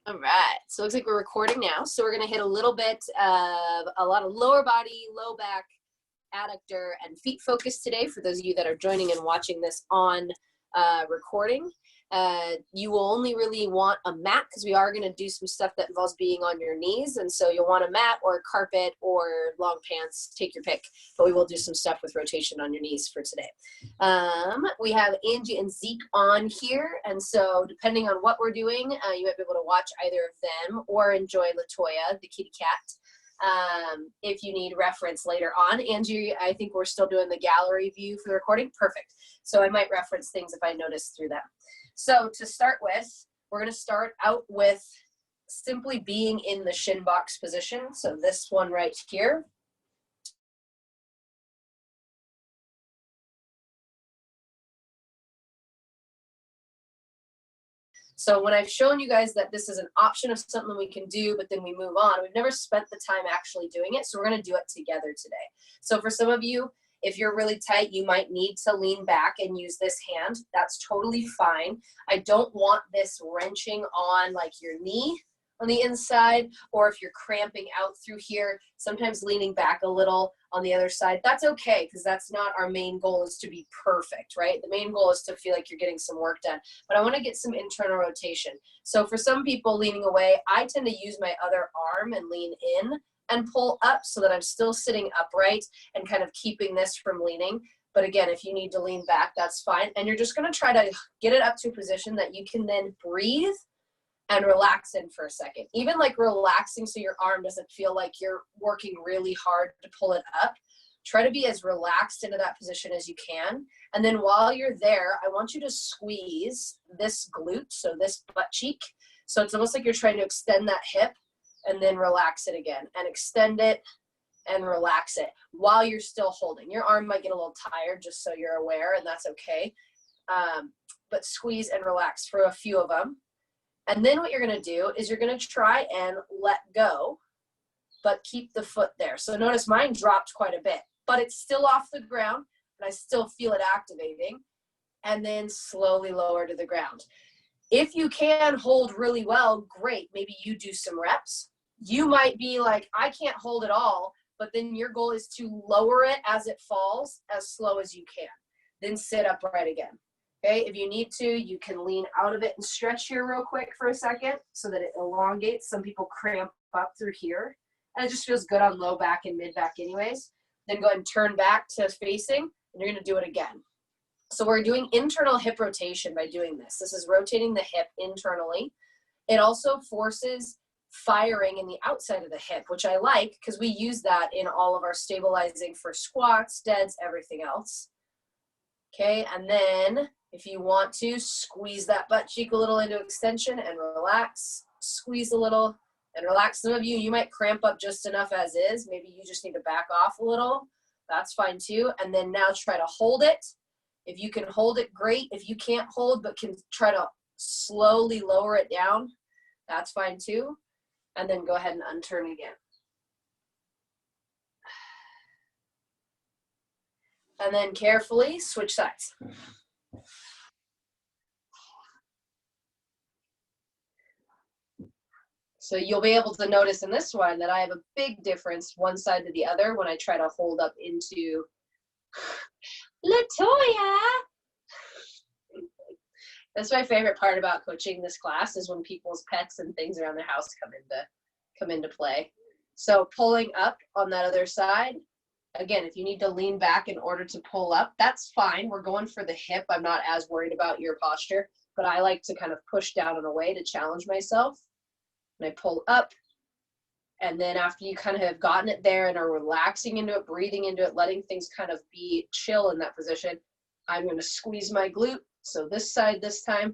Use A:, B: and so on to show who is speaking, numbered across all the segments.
A: All right, so it looks like we're recording now. So we're gonna hit a little bit of a lot of lower body, low back, adductor, and feet focus today for those of you that are joining and watching this on recording. You will only really want a mat because we are going to do some stuff that involves being on your knees, and so you'll want a mat or a carpet or long pants, take your pick, but we will do some stuff with rotation on your knees for today. We have Angie and Zeke on here, and so depending on what we're doing, you might be able to watch either of them or enjoy Latoya, the kitty cat. If you need reference later on. Angie, I think we're still doing the gallery view for the recording. Perfect. So I might reference things if I notice through them. So to start with, we're going to start out with simply being in the shin box position. So this one right here. So when I've shown you guys that this is an option of something we can do, but then we move on, we've never spent the time actually doing it. So we're going to do it together today. So for some of you, if you're really tight, you might need to lean back and use this hand. That's totally fine. I don't want this wrenching on like your knee on the inside, or if you're cramping out through here, sometimes leaning back a little on the other side. That's okay, because that's not our main goal, is to be perfect, right? The main goal is to feel like you're getting some work done. But I want to get some internal rotation. So for some people leaning away, I tend to use my other arm and lean in and pull up so that I'm still sitting upright and kind of keeping this from leaning. But again, if you need to lean back, that's fine. And you're just going to try to get it up to a position that you can then breathe and relax in for a second. Even like relaxing so your arm doesn't feel like you're working really hard to pull it up. Try to be as relaxed into that position as you can. And then while you're there, I want you to squeeze this glute, so this butt cheek. So it's almost like you're trying to extend that hip and then relax it again, and extend it and relax it while you're still holding. Your arm might get a little tired, just so you're aware, and that's okay. But squeeze and relax for a few of them. And then what you're going to do is you're going to try and let go, but keep the foot there. So notice mine dropped quite a bit, but it's still off the ground, and I still feel it activating, and then slowly lower to the ground. If you can hold really well, great. Maybe you do some reps. You might be like, I can't hold it all, but then your goal is to lower it as it falls as slow as you can. Then sit upright again. Okay, if you need to, you can lean out of it and stretch here real quick for a second so that it elongates. Some people cramp up through here, and it just feels good on low back and mid back anyways. Then go ahead and turn back to facing, and you're going to do it again. So we're doing internal hip rotation by doing this. This is rotating the hip internally. It also forces firing in the outside of the hip, which I like because we use that in all of our stabilizing for squats, deads, everything else. Okay, and then if you want to, squeeze that butt cheek a little into extension and relax. Squeeze a little and relax. Some of you, you might cramp up just enough as is. Maybe you just need to back off a little. That's fine too. And then now try to hold it. If you can hold it, great. If you can't hold but can try to slowly lower it down, that's fine too. And then go ahead and unturn again. And then carefully switch sides. So you'll be able to notice in this one that I have a big difference one side to the other when I try to hold up into Latoya. That's my favorite part about coaching this class, is when people's pets and things around their house come into play. So pulling up on that other side. Again, if you need to lean back in order to pull up, that's fine. We're going for the hip. I'm not as worried about your posture, but I like to kind of push down and away to challenge myself. And I pull up, and then after you kind of have gotten it there and are relaxing into it, breathing into it, letting things kind of be chill in that position, I'm going to squeeze my glute. So this side this time,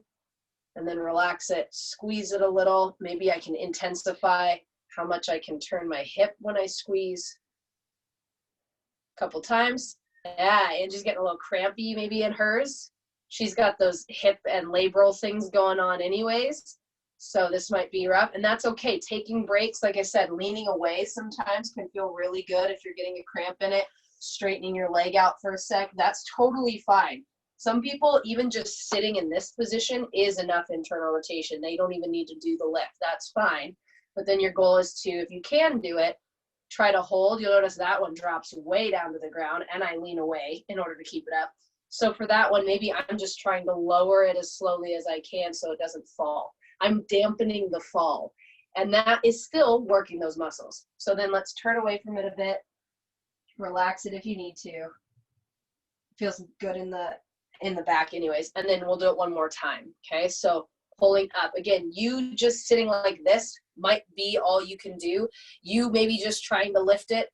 A: and then relax it, squeeze it a little. Maybe I can intensify how much I can turn my hip when I squeeze. A couple times. Yeah, Angie's getting a little crampy maybe in hers. She's got those hip and labral things going on anyways. So this might be rough, and that's okay. Taking breaks, like I said, leaning away sometimes can feel really good if you're getting a cramp in it. Straightening your leg out for a sec, that's totally fine. Some people, even just sitting in this position is enough internal rotation. They don't even need to do the lift. That's fine. But then your goal is to, if you can do it, try to hold. You'll notice that one drops way down to the ground, and I lean away in order to keep it up. So for that one, maybe I'm just trying to lower it as slowly as I can so it doesn't fall. I'm dampening the fall, and that is still working those muscles. So then let's turn away from it a bit. Relax it if you need to. Feels good in the back anyways. And then we'll do it one more time. Okay, so pulling up. Again, you just sitting like this might be all you can do. You maybe just trying to lift it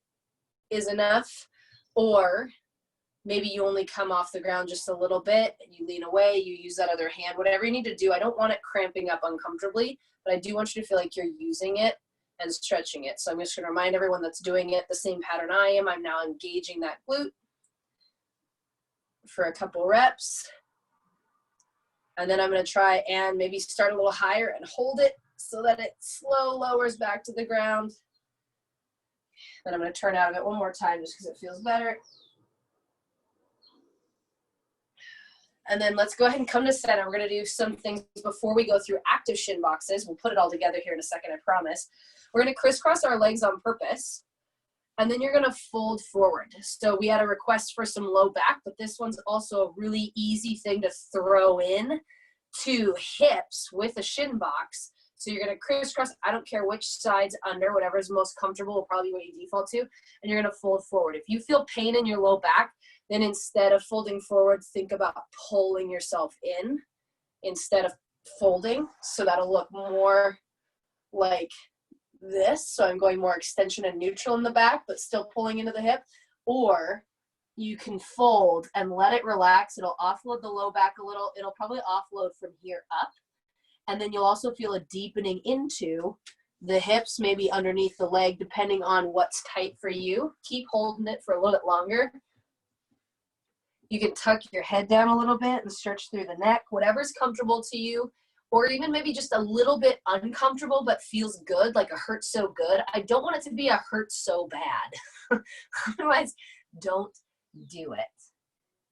A: is enough, or maybe you only come off the ground just a little bit and you lean away, you use that other hand, whatever you need to do. I don't want it cramping up uncomfortably, but I do want you to feel like you're using it and stretching it. So I'm just going to remind everyone that's doing it the same pattern I am. I'm now engaging that glute for a couple reps. And then I'm going to try and maybe start a little higher and hold it so that it slow lowers back to the ground. Then I'm going to turn out of it one more time just because it feels better. And then let's go ahead and come to center. We're going to do some things before we go through active shin boxes. We'll put it all together here in a second, I promise. We're going to crisscross our legs on purpose. And then you're going to fold forward. So we had a request for some low back, but this one's also a really easy thing to throw in to hips with a shin box. So you're going to crisscross. I don't care which side's under, whatever is most comfortable will probably be what you default to. And you're going to fold forward. If you feel pain in your low back, then instead of folding forward, think about pulling yourself in instead of folding. So that'll look more like this. So I'm going more extension and neutral in the back, but still pulling into the hip. Or you can fold and let it relax. It'll offload the low back a little. It'll probably offload from here up. And then you'll also feel a deepening into the hips, maybe underneath the leg, depending on what's tight for you. Keep holding it for a little bit longer. You can tuck your head down a little bit and stretch through the neck, whatever's comfortable to you, or even maybe just a little bit uncomfortable but feels good, like a hurt so good. I don't want it to be a hurt so bad. Otherwise, don't do it,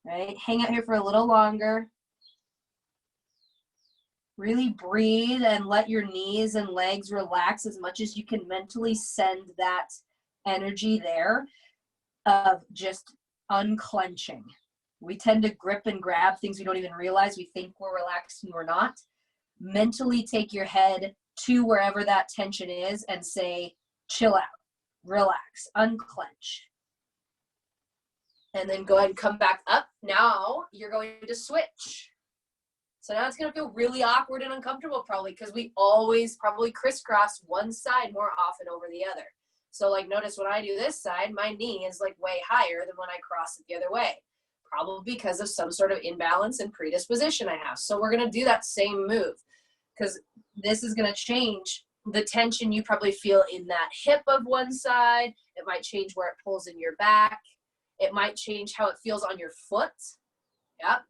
A: right? Hang out here for a little longer. Really breathe and let your knees and legs relax as much as you can mentally send that energy there of just unclenching. We tend to grip and grab things we don't even realize. We think we're relaxed and we're not. Mentally take your head to wherever that tension is and say, chill out, relax, unclench. And then go ahead and come back up. Now you're going to switch. So now it's going to feel really awkward and uncomfortable probably because we always probably crisscross one side more often over the other. So like notice when I do this side, my knee is like way higher than when I cross it the other way. Probably because of some sort of imbalance and predisposition I have. So we're going to do that same move because this is going to change the tension you probably feel in that hip of one side. It might change where it pulls in your back. It might change how it feels on your foot. Yep.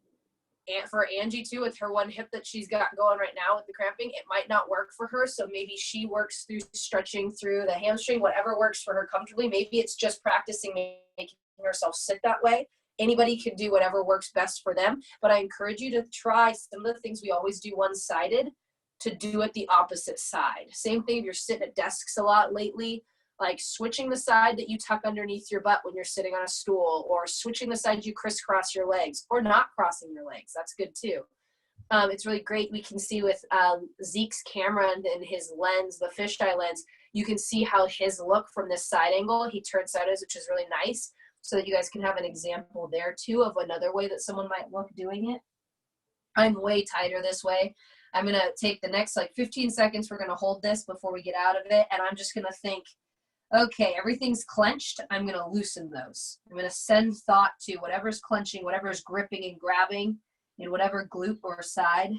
A: And for Angie too, with her one hip that she's got going right now with the cramping, it might not work for her. So maybe she works through stretching through the hamstring, whatever works for her comfortably. Maybe it's just practicing making herself sit that way. Anybody can do whatever works best for them. But I encourage you to try some of the things we always do one-sided to do it the opposite side. Same thing if you're sitting at desks a lot lately, like switching the side that you tuck underneath your butt when you're sitting on a stool, or switching the side you crisscross your legs, or not crossing your legs. That's good too. It's really great. We can see with Zeke's camera and his lens, the fisheye lens, you can see how his look from this side angle, he turns sideways, which is really nice. So that you guys can have an example there too of another way that someone might look doing it. I'm way tighter this way. I'm going to take the next like 15 seconds. We're going to hold this before we get out of it. And I'm just going to think, okay, everything's clenched. I'm going to loosen those. I'm going to send thought to whatever's clenching, whatever's gripping and grabbing in whatever glute or side.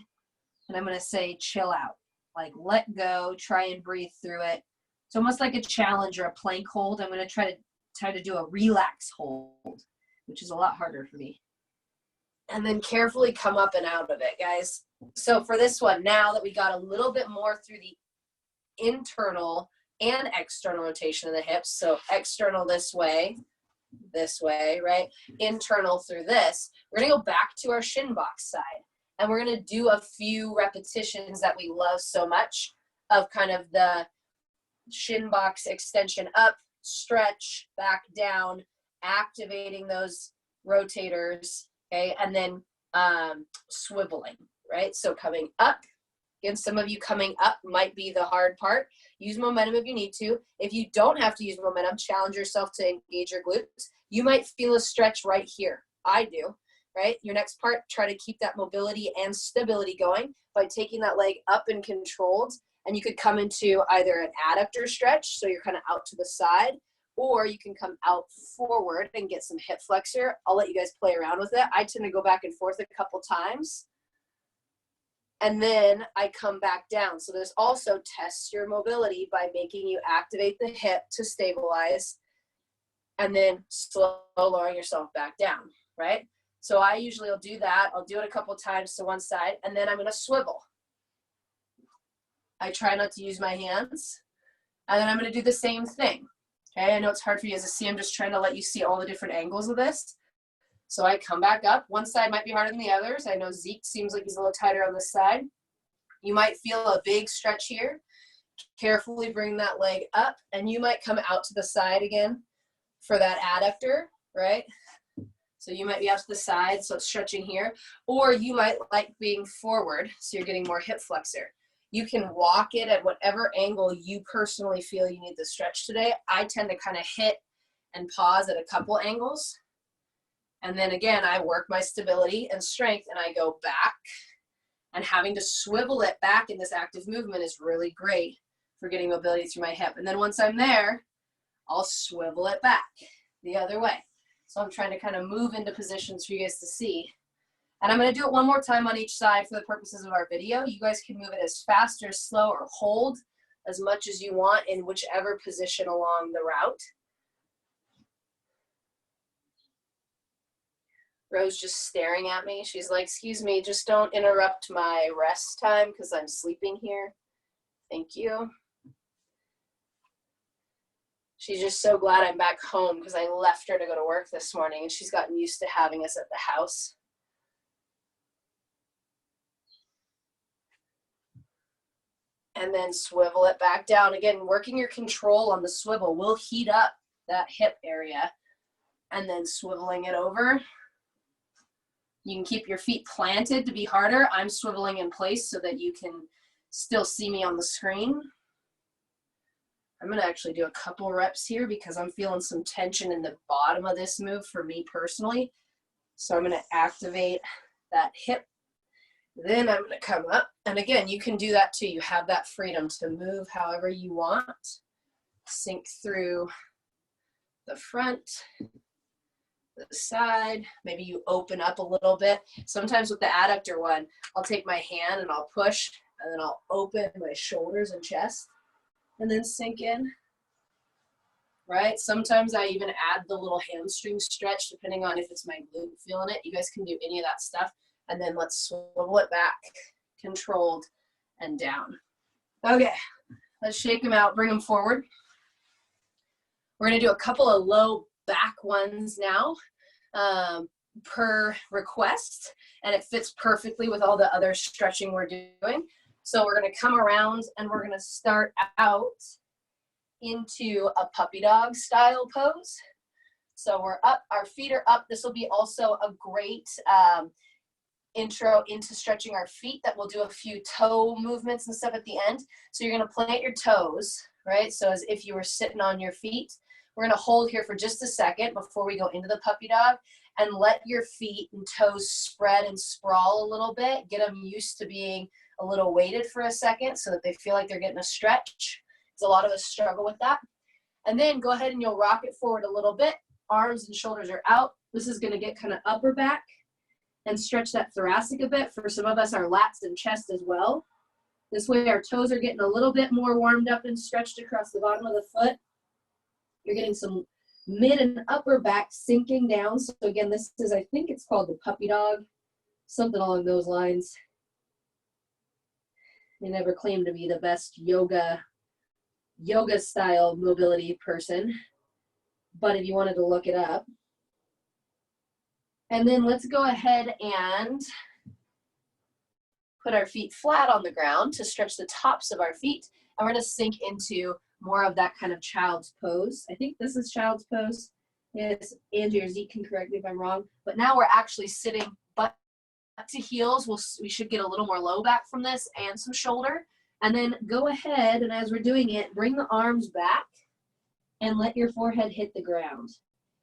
A: And I'm going to say, chill out, like let go, try and breathe through it. It's almost like a challenge or a plank hold. I'm going to try to do a relax hold, which is a lot harder for me. And then carefully come up and out of it, guys. So for this one, now that we got a little bit more through the internal and external rotation of the hips, so external this way, this way, right? Internal through this. We're gonna go back to our shin box side. And we're gonna do a few repetitions that we love so much of kind of the shin box extension up, stretch, back down, activating those rotators, okay? And then swiveling, right? So coming up, again, some of you coming up might be the hard part. Use momentum if you need to. If you don't have to use momentum, challenge yourself to engage your glutes. You might feel a stretch right here. I do, right? Your next part, try to keep that mobility and stability going by taking that leg up and controlled. And you could come into either an adductor stretch, so you're kind of out to the side, or you can come out forward and get some hip flexor. I'll let you guys play around with it. I tend to go back and forth a couple times. And then I come back down. So there's also test your mobility by making you activate the hip to stabilize and then slow lowering yourself back down, right? So I usually will do that. I'll do it a couple times to one side, and then I'm gonna swivel. I try not to use my hands. And then I'm gonna do the same thing. Okay, I know it's hard for you guys to see. I'm just trying to let you see all the different angles of this. So I come back up. One side might be harder than the others. I know Zeke seems like he's a little tighter on this side. You might feel a big stretch here. Carefully bring that leg up, and you might come out to the side again for that adductor, right? So you might be out to the side, so it's stretching here. Or you might like being forward, so you're getting more hip flexor. You can walk it at whatever angle you personally feel you need the stretch today. I tend to kind of hit and pause at a couple angles. And then again, I work my stability and strength, and I go back. And having to swivel it back in this active movement is really great for getting mobility through my hip. And then once I'm there, I'll swivel it back the other way. So I'm trying to kind of move into positions for you guys to see. And I'm going to do it one more time on each side for the purposes of our video. You guys can move it as fast or slow or hold as much as you want in whichever position along the route. Rose just staring at me. She's like, excuse me, just don't interrupt my rest time because I'm sleeping here. Thank you. She's just so glad I'm back home because I left her to go to work this morning, and she's gotten used to having us at the house. And then swivel it back down. Again, working your control on the swivel will heat up that hip area, and then swiveling it over. You can keep your feet planted to be harder. I'm swiveling in place so that you can still see me on the screen. I'm gonna actually do a couple reps here because I'm feeling some tension in the bottom of this move for me personally. So I'm gonna activate that hip. Then I'm gonna come up. And again, you can do that too. You have that freedom to move however you want. Sink through the front, the side. Maybe you open up a little bit. Sometimes with the adductor one, I'll take my hand and I'll push, and then I'll open my shoulders and chest and then sink in, right? Sometimes I even add the little hamstring stretch depending on if it's my glute feeling it. You guys can do any of that stuff. And then let's swivel it back, controlled and down. Okay, let's shake them out, bring them forward. We're gonna do a couple of low back ones now per request, and it fits perfectly with all the other stretching we're doing. So we're gonna come around and we're gonna start out into a puppy dog style pose. So we're up, our feet are up. This will be also a great intro into stretching our feet that we'll do a few toe movements and stuff at the end. So you're gonna plant your toes, right? So as if you were sitting on your feet. We're gonna hold here for just a second before we go into the puppy dog and let your feet and toes spread and sprawl a little bit. Get them used to being a little weighted for a second so that they feel like they're getting a stretch. Because a lot of us struggle with that. And then go ahead and you'll rock it forward a little bit. Arms and shoulders are out. This is gonna get kind of upper back and stretch that thoracic a bit. For some of us, our lats and chest as well. This way our toes are getting a little bit more warmed up and stretched across the bottom of the foot. You're getting some mid and upper back sinking down. So again, this is, I think it's called the puppy dog, something along those lines. They never claim to be the best yoga style mobility person, but if you wanted to look it up. And then let's go ahead and put our feet flat on the ground to stretch the tops of our feet. And we're going to sink into more of that kind of child's pose. I think this is child's pose. Yes, Angie or Zeke can correct me if I'm wrong. But now we're actually sitting butt to heels. We should get a little more low back from this and some shoulder. And then go ahead, and as we're doing it, bring the arms back and let your forehead hit the ground.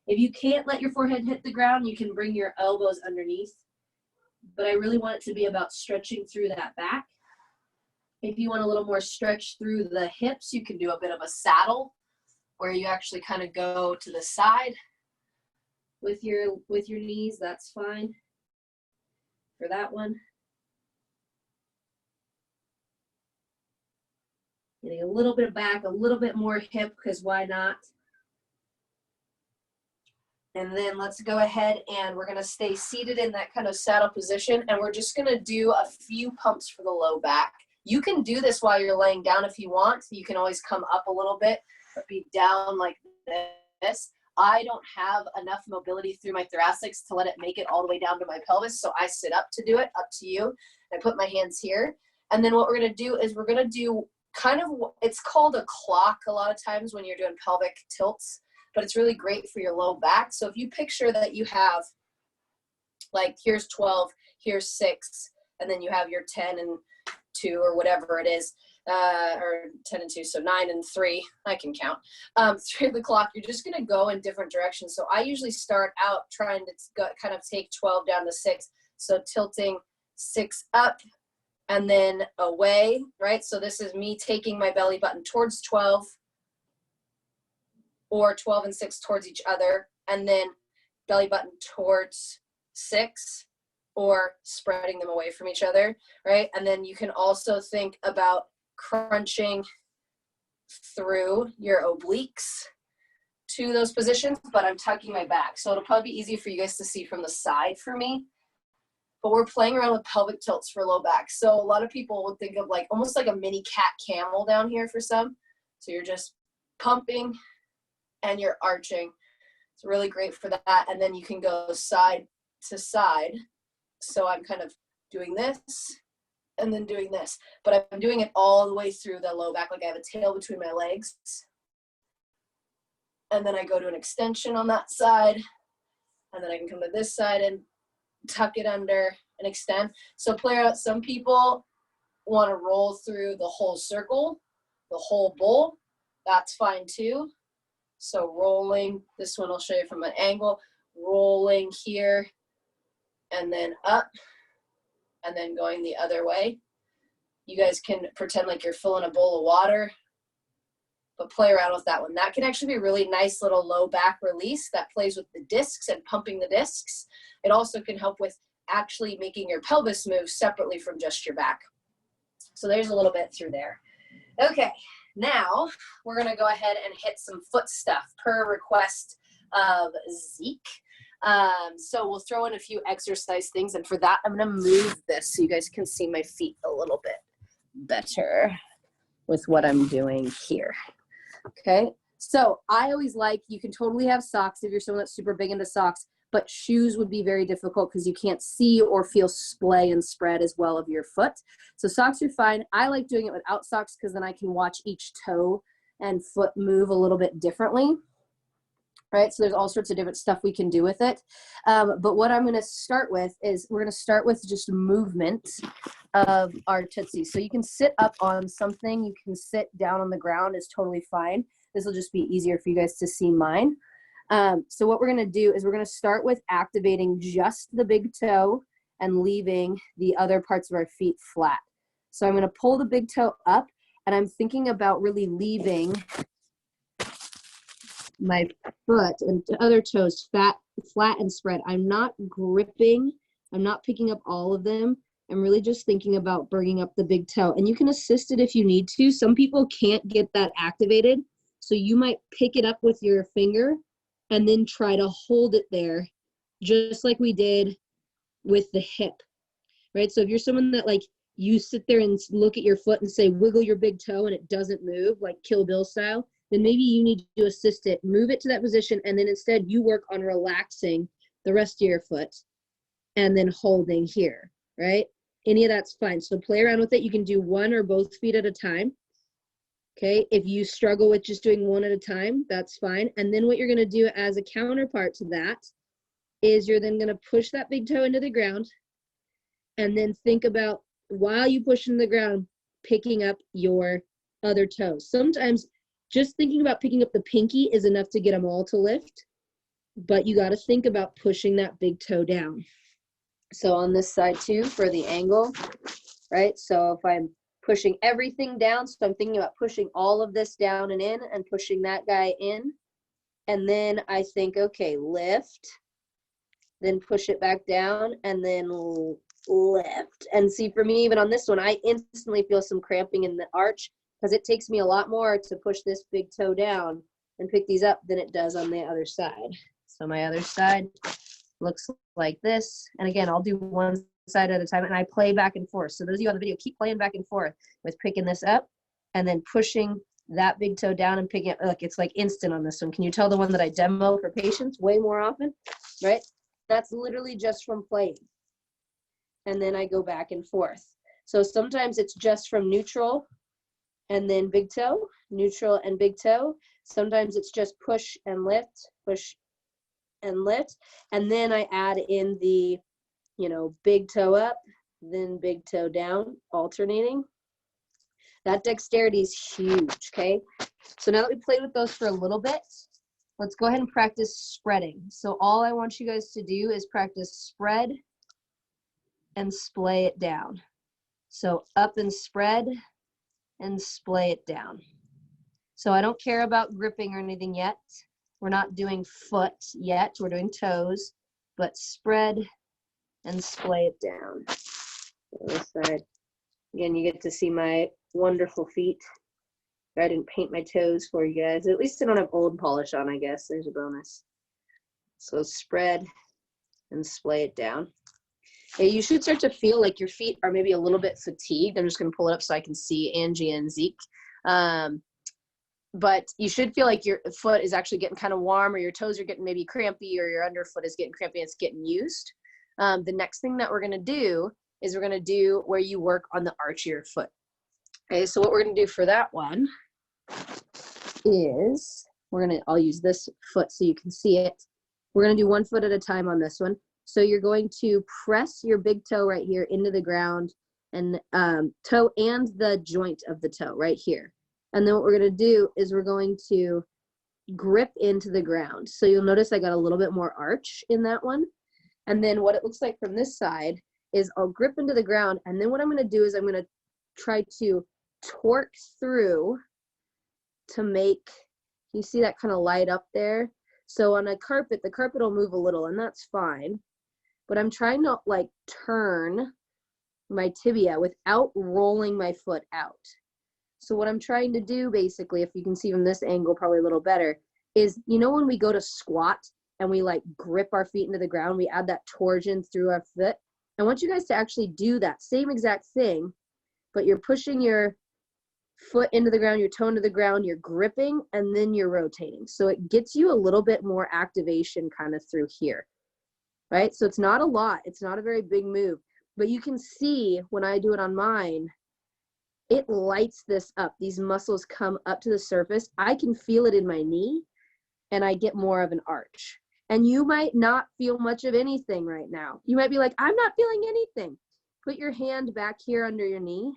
A: If you can't let your forehead hit the ground, you can bring your elbows underneath. But I really want it to be about stretching through that back. If you want a little more stretch through the hips, you can do a bit of a saddle where you actually kind of go to the side with your knees. That's fine for that one. Getting a little bit back, a little bit more hip, because why not? And then let's go ahead and we're gonna stay seated in that kind of saddle position, and we're just gonna do a few pumps for the low back. You can do this while you're laying down if you want. You can always come up a little bit, but be down like this. I don't have enough mobility through my thoracics to let it make it all the way down to my pelvis, so I sit up to do it, up to you. I put my hands here. And then what we're gonna do is we're gonna do kind of, it's called a clock a lot of times when you're doing pelvic tilts, but it's really great for your low back. So if you picture that you have, like, here's 12, here's 6, and then you have your 10 and 2 or whatever it is, or 10 and 2, so 9 and 3, I can count. 3 of the clock, you're just gonna go in different directions. So I usually start out trying to kind of take 12 down to 6. So tilting 6 up and then away, right? So this is me taking my belly button towards 12, or 12 and 6 towards each other, and then belly button towards 6, or spreading them away from each other, right? And then you can also think about crunching through your obliques to those positions, but I'm tucking my back. So it'll probably be easier for you guys to see from the side for me. But we're playing around with pelvic tilts for low back. So a lot of people would think of like almost like a mini cat camel down here for some. So you're just pumping and you're arching. It's really great for that. And then you can go side to side. So I'm kind of doing this and then doing this, but I'm doing it all the way through the low back, like I have a tail between my legs. And then I go to an extension on that side, and then I can come to this side and tuck it under and extend. So play out, some people want to roll through the whole circle, the whole bowl. That's fine too. So rolling, this one I'll show you from an angle, rolling here and then up and then going the other way. You guys can pretend like you're filling a bowl of water, but play around with that one. That can actually be a really nice little low back release that plays with the discs and pumping the discs. It also can help with actually making your pelvis move separately from just your back. So there's a little bit through there. Okay, now we're gonna go ahead and hit some foot stuff per request of Zeke. So we'll throw in a few exercise things, and for that, I'm gonna move this so you guys can see my feet a little bit better with what I'm doing here. Okay, so I always like, you can totally have socks if you're someone that's super big into socks, but shoes would be very difficult because you can't see or feel splay and spread as well of your foot. So socks are fine. I like doing it without socks because then I can watch each toe and foot move a little bit differently. Right, so there's all sorts of different stuff we can do with it. But what I'm gonna start with is we're gonna start with just movement of our Tootsie. So you can sit up on something, you can sit down on the ground, is totally fine. This will just be easier for you guys to see mine. So what we're gonna do is we're gonna start with activating just the big toe and leaving the other parts of our feet flat. So I'm gonna pull the big toe up, and I'm thinking about really leaving my foot and other toes flat and spread. I'm not gripping, I'm not picking up all of them. I'm really just thinking about bringing up the big toe, and you can assist it if you need to. Some people can't get that activated, so you might pick it up with your finger and then try to hold it there, just like we did with the hip, right? So if you're someone that, like, you sit there and look at your foot and say wiggle your big toe and it doesn't move, like Kill Bill style,
B: then maybe you need to assist it, move it to that position, and then instead you work on relaxing the rest of your foot and then holding here, right? Any of that's fine. So play around with it. You can do one or both feet at a time. Okay, if you struggle with just doing one at a time, that's fine. And then what you're gonna do as a counterpart to that is you're then gonna push that big toe into the ground and then think about, while you push into the ground, picking up your other toes. Sometimes just thinking about picking up the pinky is enough to get them all to lift, but you gotta think about pushing that big toe down. So on this side too, for the angle, right? So if I'm pushing everything down, so I'm thinking about pushing all of this down and in and pushing that guy in. And then I think, okay, lift, then push it back down and then lift. And see, for me, even on this one, I instantly feel some cramping in the arch because it takes me a lot more to push this big toe down and pick these up than it does on the other side. So my other side looks like this. And again, I'll do one side at a time and I play back and forth. So those of you on the video, keep playing back and forth with picking this up and then pushing that big toe down and picking it. Look, it's like instant on this one. Can you tell the one that I demo for patients way more often, right? That's literally just from playing. And then I go back and forth. So sometimes it's just from neutral and then big toe, neutral and big toe. Sometimes it's just push and lift, push and lift. And then I add in the, you know, big toe up, then big toe down, alternating. That dexterity is huge, okay? So now that we played with those for a little bit, let's go ahead and practice spreading. So all I want you guys to do is practice spread and splay it down. So up and spread and splay it down. So I don't care about gripping or anything yet. We're not doing foot yet, we're doing toes, but spread and splay it down. This side. Again, you get to see my wonderful feet. I didn't paint my toes for you guys. At least I don't have old polish on, I guess. There's a bonus. So spread and splay it down. Okay, you should start to feel like your feet are maybe a little bit fatigued. I'm just going to pull it up so I can see Angie and Zeke. But you should feel like your foot is actually getting kind of warm, or your toes are getting maybe crampy, or your underfoot is getting crampy and it's getting used. The next thing that we're going to do is we're going to do where you work on the arch of your foot. Okay, so what we're going to do for that one is I'll use this foot so you can see it. We're going to do 1 foot at a time on this one. So you're going to press your big toe right here into the ground, and toe and the joint of the toe right here. And then what we're going to do is we're going to grip into the ground. So you'll notice I got a little bit more arch in that one. And then what it looks like from this side is I'll grip into the ground, and then what I'm going to do is I'm going to try to torque through to make, you see that kind of light up there? So on a carpet, the carpet will move a little, and that's fine. But I'm trying to like turn my tibia without rolling my foot out. So what I'm trying to do basically, if you can see from this angle probably a little better, is, you know, when we go to squat and we like grip our feet into the ground, we add that torsion through our foot. I want you guys to actually do that same exact thing, but you're pushing your foot into the ground, your toe into the ground, you're gripping, and then you're rotating. So it gets you a little bit more activation kind of through here, right? So it's not a lot. It's not a very big move, but you can see when I do it on mine, it lights this up. These muscles come up to the surface. I can feel it in my knee, and I get more of an arch. And you might not feel much of anything right now. You might be like, I'm not feeling anything. Put your hand back here under your knee,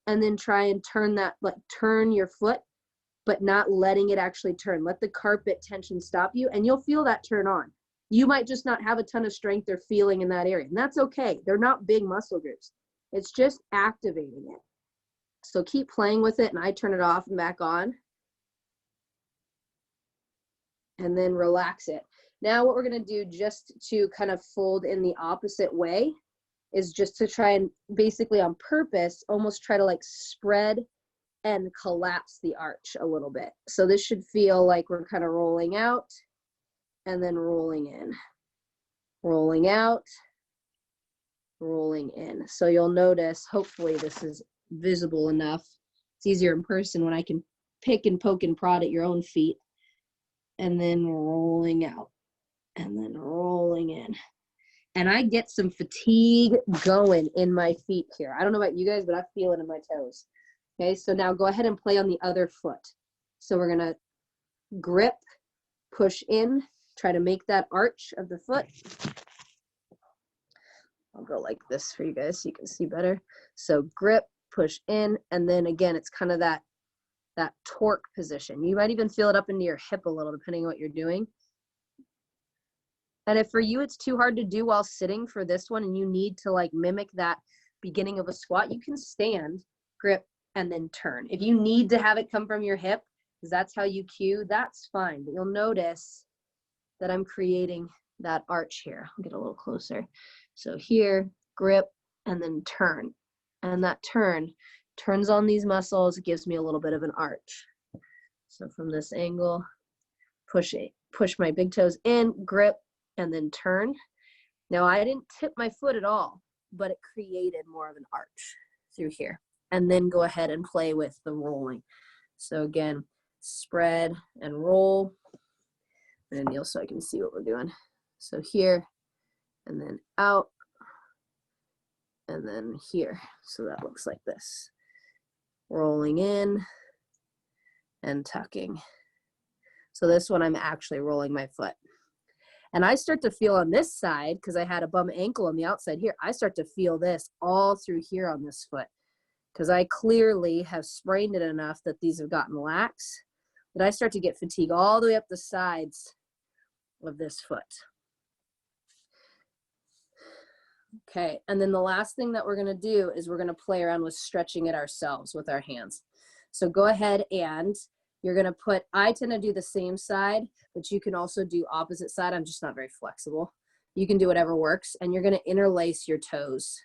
B: and then try and turn that, like turn your foot, but not letting it actually turn. Let the carpet tension stop you, and you'll feel that turn on. You might just not have a ton of strength or feeling in that area, and that's okay. They're not big muscle groups. It's just activating it. So keep playing with it, and I turn it off and back on. And then relax it. Now what we're gonna do, just to kind of fold in the opposite way, is just to try and basically on purpose, almost try to like spread and collapse the arch a little bit. So this should feel like we're kind of rolling out and then rolling in, rolling out, rolling in. So you'll notice, hopefully this is visible enough. It's easier in person when I can pick and poke and prod at your own feet, and then rolling out, and then rolling in. And I get some fatigue going in my feet here. I don't know about you guys, but I feel it in my toes. Okay, so now go ahead and play on the other foot. So we're gonna grip, push in, try to make that arch of the foot. I'll go like this for you guys so you can see better. So grip, push in, and then again, it's kind of that torque position. You might even feel it up into your hip a little, depending on what you're doing. And if for you it's too hard to do while sitting for this one and you need to like mimic that beginning of a squat, you can stand, grip, and then turn. If you need to have it come from your hip, because that's how you cue, that's fine. But you'll notice that I'm creating that arch here. I'll get a little closer. So here, grip, and then turn. And that turn turns on these muscles, gives me a little bit of an arch. So from this angle, push my big toes in, grip, and then turn. Now I didn't tip my foot at all, but it created more of an arch through here. And then go ahead and play with the rolling. So again, spread and roll. And kneel so I can see what we're doing. So here, and then out, and then here. So that looks like this. Rolling in and tucking. So this one I'm actually rolling my foot. And I start to feel on this side, because I had a bum ankle on the outside here, I start to feel this all through here on this foot, because I clearly have sprained it enough that these have gotten lax, that I start to get fatigue all the way up the sides of this foot. Okay, and then the last thing that we're gonna do is we're gonna play around with stretching it ourselves with our hands. So go ahead and you're gonna put, I tend to do the same side, but you can also do opposite side. I'm just not very flexible. You can do whatever works, and you're gonna interlace your toes.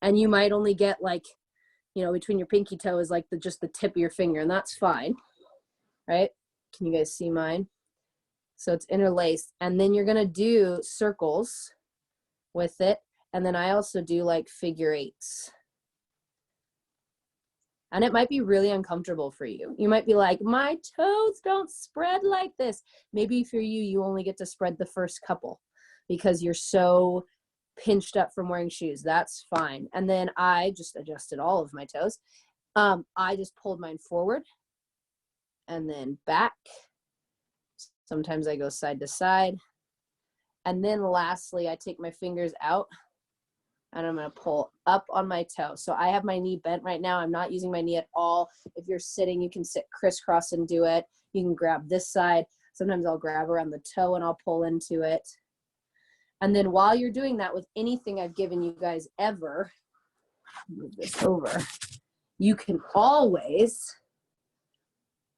B: And you might only get like, you know, between your pinky toe is like just the tip of your finger, and that's fine, right? Can you guys see mine? So it's interlaced, and then you're gonna do circles with it. And then I also do like figure eights. And it might be really uncomfortable for you. You might be like, my toes don't spread like this. Maybe for you, you only get to spread the first couple because you're so pinched up from wearing shoes. That's fine. And then I just adjusted all of my toes. I just pulled mine forward and then back. Sometimes I go side to side. And then lastly, I take my fingers out and I'm going to pull up on my toe. So I have my knee bent right now. I'm not using my knee at all. If you're sitting, you can sit crisscross and do it. You can grab this side. Sometimes I'll grab around the toe and I'll pull into it. And then while you're doing that with anything I've given you guys ever, move this over, you can always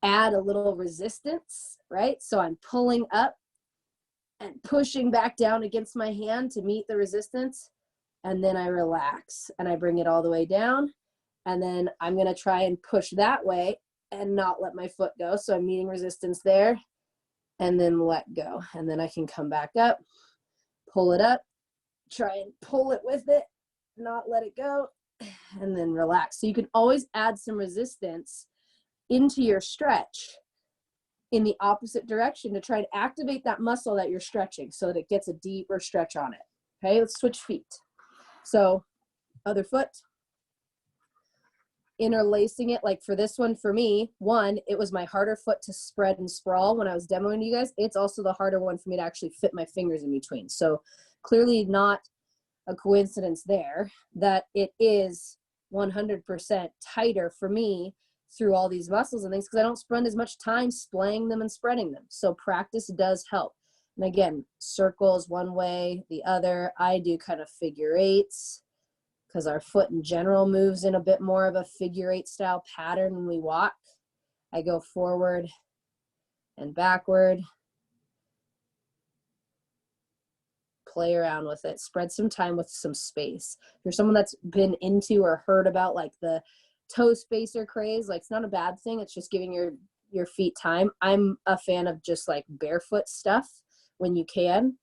B: add a little resistance, right? So I'm pulling up and pushing back down against my hand to meet the resistance. And then I relax and I bring it all the way down. And then I'm going to try and push that way and not let my foot go. So I'm meeting resistance there and then let go. And then I can come back up, pull it up, try and pull it with it, not let it go, and then relax. So you can always add some resistance into your stretch in the opposite direction to try and activate that muscle that you're stretching so that it gets a deeper stretch on it. Okay, let's switch feet. So other foot, interlacing it. Like for this one, for me, one, it was my harder foot to spread and sprawl when I was demoing to you guys. It's also the harder one for me to actually fit my fingers in between. So clearly not a coincidence there that it is 100% tighter for me through all these muscles and things because I don't spend as much time splaying them and spreading them. So practice does help. And again, circles one way, the other. I do kind of figure eights because our foot in general moves in a bit more of a figure eight style pattern when we walk. I go forward and backward. Play around with it. Spread some time with some space. If you're someone that's been into or heard about like the toe spacer craze, like it's not a bad thing. It's just giving your feet time. I'm a fan of just like barefoot stuff when you can.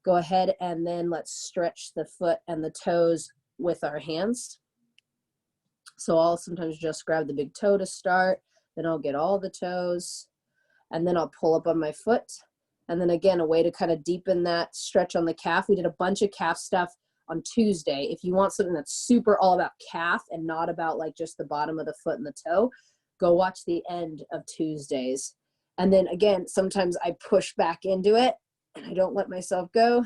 B: Go ahead and then let's stretch the foot and the toes with our hands.
A: So I'll sometimes just grab the big toe to start, then I'll get all the toes, and then I'll pull up on my foot. And then again, a way to kind of deepen that stretch on the calf. We did a bunch of calf stuff on Tuesday. If you want something that's super all about calf and not about like just the bottom of the foot and the toe, go watch the end of Tuesdays. And then again, sometimes I push back into it and I don't let myself go.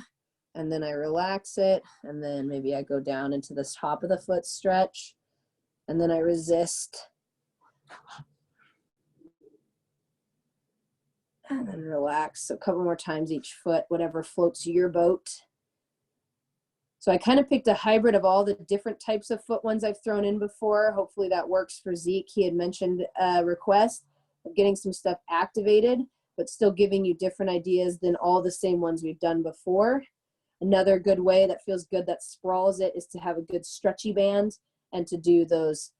A: And then I relax it. And then maybe I go down into the top of the foot stretch. And then I resist. And then relax. So a couple more times each foot, whatever floats your boat. So I kind of picked a hybrid of all the different types of foot ones I've thrown in before. Hopefully that works for Zeke. He had mentioned a request of getting some stuff activated, but still giving you different ideas than all the same ones we've done before. Another good way that feels good, that sprawls it, is to have a good stretchy band and to do those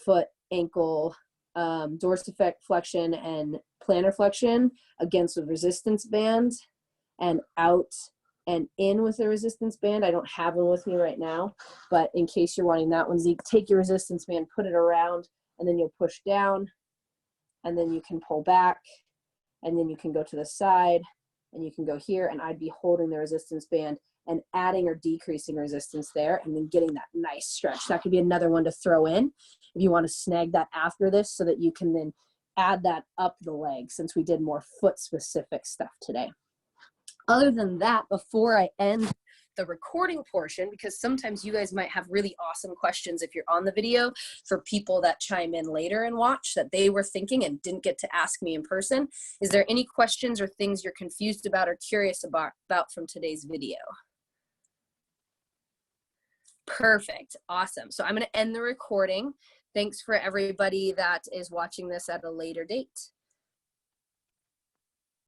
A: foot, ankle, dorsiflexion and plantar flexion against a resistance band, and out and in with a resistance band. I don't have one with me right now, but in case you're wanting that one, Zeke, take your resistance band, put it around, and then you'll push down, and then you can pull back, and then you can go to the side, and you can go here, and I'd be holding the resistance band and adding or decreasing resistance there, and then getting that nice stretch. That could be another one to throw in if you want to snag that after this, so that you can then add that up the leg, since we did more foot specific stuff today. Other than that, before I end the recording portion, because sometimes you guys might have really awesome questions if you're on the video for people that chime in later and watch that they were thinking and didn't get to ask me in person. Is there any questions or things you're confused about or curious about from today's video? Perfect. Awesome. So I'm going to end the recording. Thanks for everybody that is watching this at a later date.